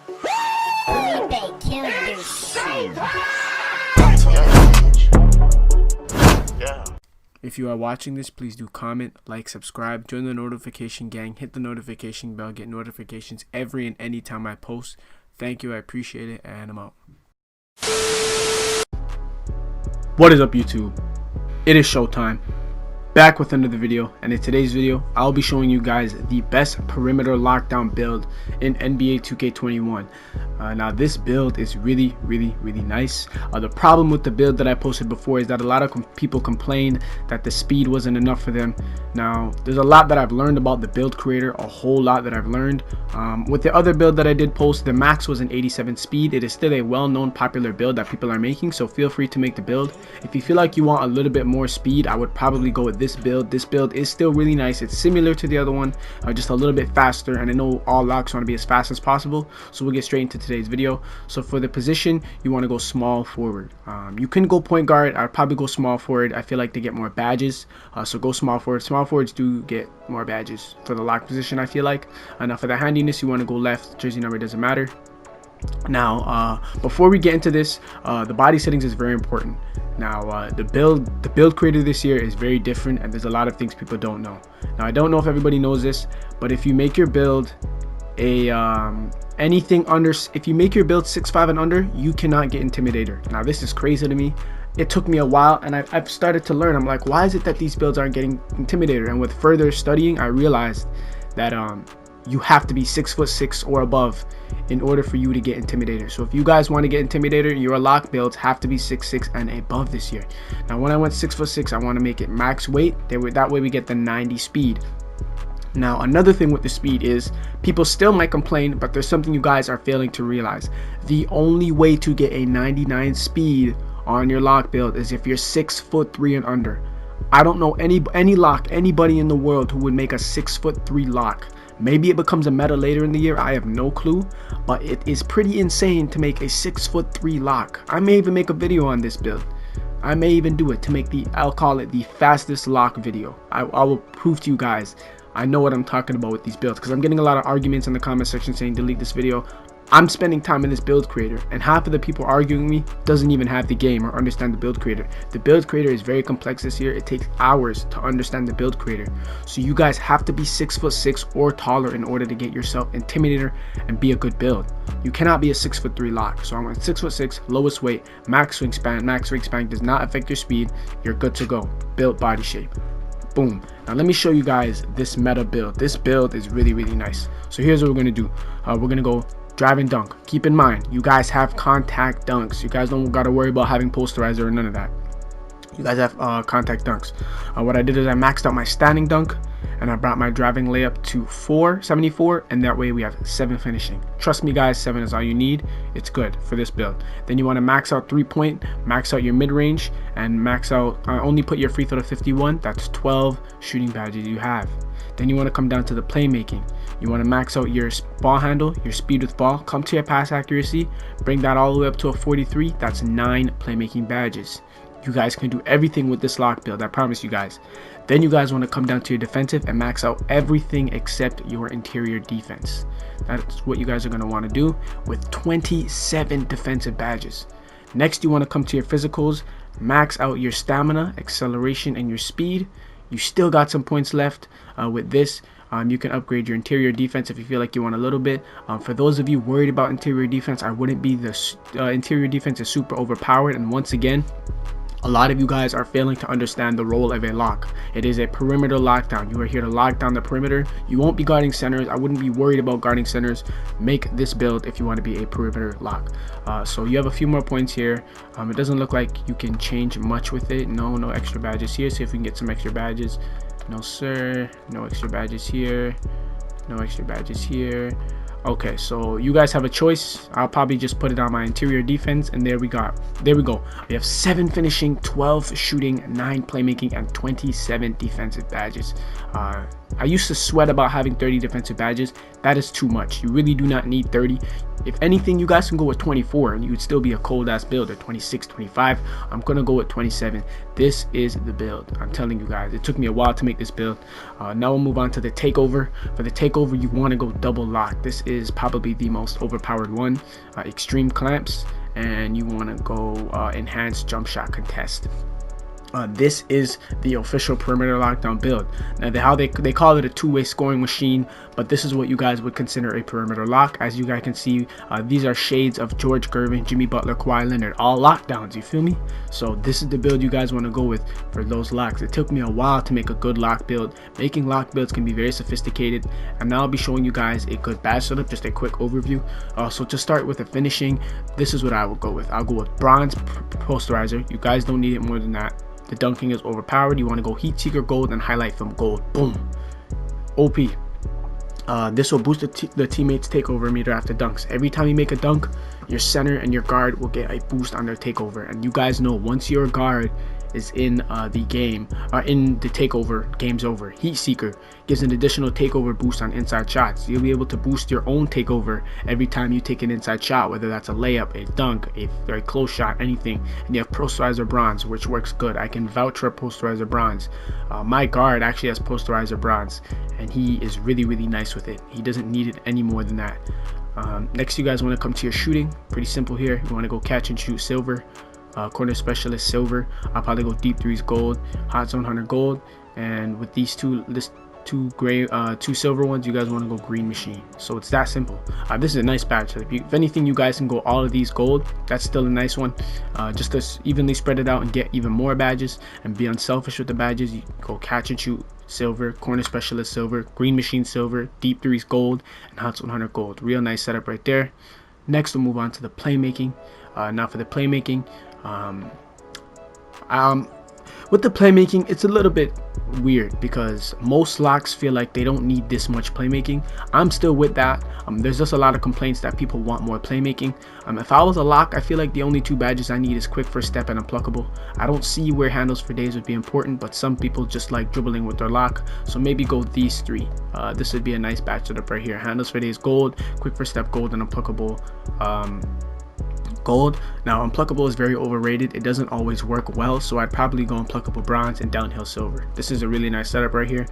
Pewdiepie, kill this shit. Yeah. If you are watching this, please do comment, like, subscribe, join the notification gang, hit the notification bell, get notifications every and any time I post. Thank you, I appreciate it, and I'm out. What is up, YouTube? It is showtime. Back with another video, and in today's video I'll be showing you guys the best perimeter lockdown build in NBA 2K21. Now this build is really nice. The problem with the build that I posted before is that a lot of people complain that the speed wasn't enough for them. Now there's a lot that I've learned about the build creator, a whole lot that I've learned. With the other build that I did post, the max was an 87 speed. It is still a well-known popular build that people are making, so feel free to make the build. If you feel like you want a little bit more speed, I would probably go with this build. This build is still really nice. It's similar to the other one, just a little bit faster, and I know all locks want to be as fast as possible, so we'll get straight into today's video. So for the position, you want to go small forward. You can go point guard. I'd probably go small forward. I feel like they get more badges, so go small forward. Small forwards do get more badges for the lock position, I feel like. Now for the handiness, you want to go left. Jersey number doesn't matter. Now before we get into this, the body settings is very important. Now the build creator this year is very different, and there's a lot of things people don't know. Now I don't know if everybody knows this, but if you make your build a anything under, if you make your build 6'5" and under, you cannot get Intimidator. Now this is crazy to me. It took me a while, and I've started to learn. I'm like, why is it that these builds aren't getting Intimidator? And with further studying, I realized that you have to be 6'6" or above in order for you to get Intimidator. So if you guys want to get Intimidator, your lock builds have to be 6'6" and above this year. Now when I went 6'6", I want to make it max weight. That way we get the 90 speed. Now another thing with the speed is people still might complain, but there's something you guys are failing to realize. The only way to get a 99 speed on your lock build is if you're 6'3" and under. I don't know anybody in the world who would make a 6'3" lock. Maybe it becomes a meta later in the year, I have no clue, but it is pretty insane to make a 6'3" lock. I may even make a video on this build. I may even do it to make I'll call it the fastest lock video. I will prove to you guys I know what I'm talking about with these builds, because I'm getting a lot of arguments in the comment section saying delete this video. I'm spending time in this build creator, and half of the people arguing me doesn't even have the game or understand the build creator. The build creator is very complex this year. It takes hours to understand the build creator. So you guys have to be 6'6" or taller in order to get yourself Intimidator and be a good build. You cannot be a 6'3" lock. So I went 6'6", lowest weight, max wingspan. Max wingspan does not affect your speed. You're good to go. Built body shape. Boom. Now let me show you guys this meta build. This build is really nice. So here's what we're gonna do. We're gonna go drive and dunk. Keep in mind, you guys have contact dunks. You guys don't gotta worry about having posterizer or none of that. You guys have contact dunks. What I did is I maxed out my standing dunk, and I brought my driving layup to 474, and that way we have 7 finishing. Trust me guys, 7 is all you need. It's good for this build. Then you want to max out 3-point, max out your mid-range, and max out only put your free throw to 51. That's 12 shooting badges you have. Then you want to come down to the playmaking. You want to max out your ball handle, your speed with ball, come to your pass accuracy, bring that all the way up to a 43. That's 9 playmaking badges. You guys can do everything with this lock build, I promise you guys. Then you guys want to come down to your defensive and max out everything except your interior defense. That's what you guys are going to want to do with 27 defensive badges. Next, you want to come to your physicals, max out your stamina, acceleration, and your speed. You still got some points left with this. You can upgrade your interior defense if you feel like you want a little bit. For those of you worried about interior defense, I wouldn't be. The interior defense is super overpowered, and once again, a lot of you guys are failing to understand the role of a lock. It is a perimeter lockdown. You are here to lock down the perimeter. You won't be guarding centers. I wouldn't be worried about guarding centers. Make this build if you want to be a perimeter lock. So you have a few more points here. It doesn't look like you can change much with it. No extra badges here. See if we can get some extra badges. No sir, no extra badges here. No extra badges here. Okay, so you guys have a choice. I'll probably just put it on my interior defense, and there we go. We have 7 finishing, 12 shooting, 9 playmaking, and 27 defensive badges. I used to sweat about having 30 defensive badges. That is too much. You really do not need 30. If anything, you guys can go with 24 and you would still be a cold ass build, or 26, 25. I'm gonna go with 27. This is the build. I'm telling you guys, it took me a while to make this build. Now we'll move on to the takeover. For the takeover, you want to go double lock. This is probably the most overpowered one. Extreme clamps, and you want to go enhanced jump shot contest. This is the official perimeter lockdown build. Now they call it a two-way scoring machine, but this is what you guys would consider a perimeter lock. As you guys can see, these are shades of George Gervin, Jimmy Butler, Kawhi Leonard, all lockdowns, you feel me? So this is the build you guys want to go with for those locks. It took me a while to make a good lock build. Making lock builds can be very sophisticated, and now I'll be showing you guys a good badge setup, just a quick overview. So to start with the finishing, this is what I would go with. I'll go with bronze posterizer. You guys don't need it more than that. The dunking is overpowered. You want to go heat seeker gold and highlight film gold. Boom. OP. This will boost the teammates takeover meter after dunks. Every time you make a dunk, your center and your guard will get a boost on their takeover. And you guys know, once your guard is in the game, in the takeover, game's over. Heat seeker gives an additional takeover boost on inside shots. You'll be able to boost your own takeover every time you take an inside shot, whether that's a layup, a dunk, a very close shot, anything. And you have posterizer bronze, which works good. I can vouch for posterizer bronze. My guard actually has posterizer bronze, and he is really nice with it. He doesn't need it any more than that. Next, you guys want to come to your shooting. Pretty simple here. You want to go catch and shoot silver. Corner specialist silver. I'll probably go deep threes gold, hot zone hunter gold, and with these two silver ones, you guys want to go green machine. So it's that simple. This is a nice badge. If anything, you guys can go all of these gold. That's still a nice one. Just to evenly spread it out and get even more badges and be unselfish with the badges, you go catch and shoot silver, corner specialist silver, green machine silver, deep threes gold, and hot zone hunter gold. Real nice setup right there. Next, we'll move on to the playmaking. Now for the playmaking, with the playmaking, it's a little bit weird because most locks feel like they don't need this much playmaking. I'm still with that. There's just a lot of complaints that people want more playmaking. If I was a lock, I feel like the only two badges I need is quick first step and unpluckable. I don't see where handles for days would be important, but some people just like dribbling with their lock, so maybe go these three. This would be a nice badge setup right here. Handles for days gold, quick first step gold, and unpluckable gold. Now unpluckable is very overrated. It doesn't always work well, so I'd probably go unpluckable bronze and downhill silver. This is a really nice setup right here.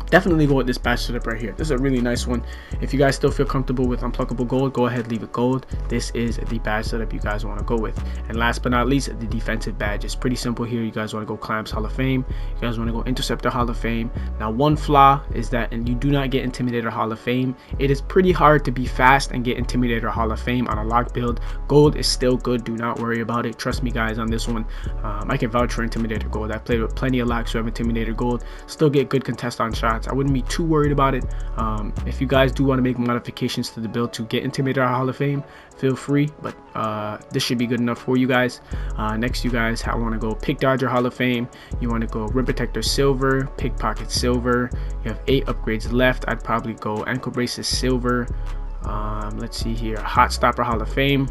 Definitely go with this badge setup right here. This is a really nice one. If you guys still feel comfortable with unpluckable gold, go ahead, leave it gold. This is the badge setup you guys want to go with. And last but not least, the defensive badge. It's pretty simple here. You guys want to go clamps Hall of Fame. You guys want to go interceptor Hall of Fame. Now one flaw is that, and you do not get intimidator Hall of Fame. It is pretty hard to be fast and get intimidator Hall of Fame on a lock build. Gold is still good. Do not worry about it. Trust me guys on this one. I can vouch for intimidator gold. I've played with plenty of locks who have intimidator gold. Still get good contest on shots. I wouldn't be too worried about it. If you guys do want to make modifications to the build to get intimidator Hall of Fame, feel free, but this should be good enough for you guys. Next, you guys want to go pick dodger Hall of Fame. You want to go rim protector silver, pickpocket silver. You have 8 upgrades left. I'd probably go ankle braces silver. Let's see here, hot stopper Hall of Fame.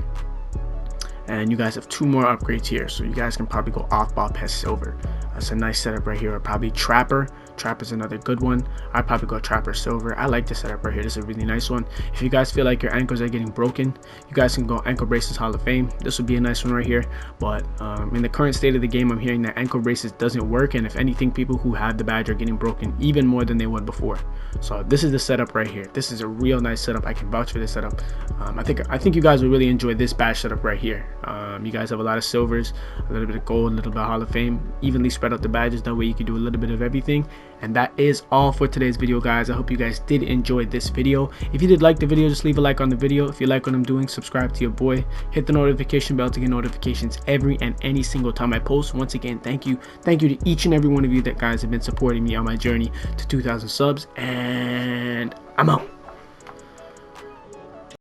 And you guys have 2 more upgrades here, so you guys can probably go off ball pest silver. That's a nice setup right here. Or probably trapper. Trapper's another good one. I'd probably go trapper silver. I like this setup right here. This is a really nice one. If you guys feel like your ankles are getting broken, you guys can go ankle braces Hall of Fame. This would be a nice one right here. But in the current state of the game, I'm hearing that ankle braces doesn't work, and if anything, people who have the badge are getting broken even more than they would before. So this is the setup right here. This is a real nice setup. I can vouch for this setup. I think you guys will really enjoy this badge setup right here. You guys have a lot of silvers, a little bit of gold, a little bit of Hall of Fame, evenly spread out the badges. That way you can do a little bit of everything. And that is all for today's video, guys. I hope you guys did enjoy this video. If you did like the video, just leave a like on the video. If you like what I'm doing, subscribe to your boy. Hit the notification bell to get notifications every and any single time I post. Once again, thank you to each and every one of you that guys have been supporting me on my journey to 2,000 subs, and I'm out.